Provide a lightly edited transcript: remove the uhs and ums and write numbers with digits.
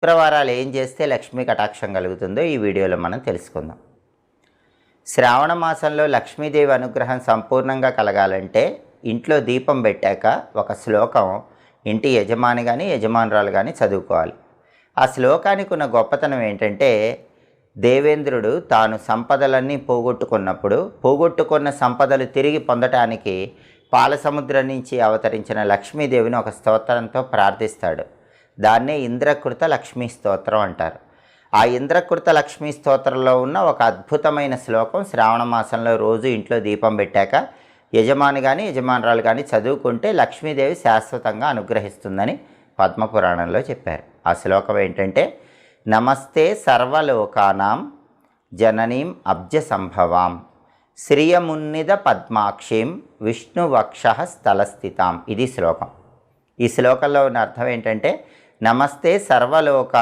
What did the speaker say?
శుక్రవారాలు ఏం చేస్తే లక్ష్మీ కటాక్షం కలుగుతుందో ఈ వీడియోలో మనం తెలుసుకుందాం. శ్రావణ మాసంలో లక్ష్మీదేవి అనుగ్రహం సంపూర్ణంగా కలగాలంటే ఇంట్లో దీపం పెట్టాక ఒక శ్లోకం ఇంటి యజమాని కానీ యజమానురాలు కానీ చదువుకోవాలి. ఆ శ్లోకానికి ఉన్న గొప్పతనం ఏంటంటే, దేవేంద్రుడు తాను సంపదలన్నీ పోగొట్టుకున్న సంపదలు తిరిగి పొందటానికి పాలసముద్రం నుంచి అవతరించిన లక్ష్మీదేవిని ఒక స్తోత్రంతో ప్రార్థిస్తాడు. దాన్నే ఇంద్రకృత లక్ష్మీ స్తోత్రం అంటారు. ఆ ఇంద్రకృత లక్ష్మీ స్తోత్రంలో ఉన్న ఒక అద్భుతమైన శ్లోకం శ్రావణ మాసంలో రోజు ఇంట్లో దీపం పెట్టాక యజమాని కానీ యజమానురాలు కానీ చదువుకుంటే లక్ష్మీదేవి శాశ్వతంగా అనుగ్రహిస్తుందని పద్మపురాణంలో చెప్పారు. ఆ శ్లోకం ఏంటంటే, నమస్తే సర్వలోకానాం జననీం అబ్జ సంభవాం శ్రియమున్నిద పద్మాక్షీం విష్ణువక్ష స్థలస్థితాం. ఇది శ్లోకం. ఈ శ్లోకంలో ఉన్న అర్థం ఏంటంటే, నమస్తే సర్వలోక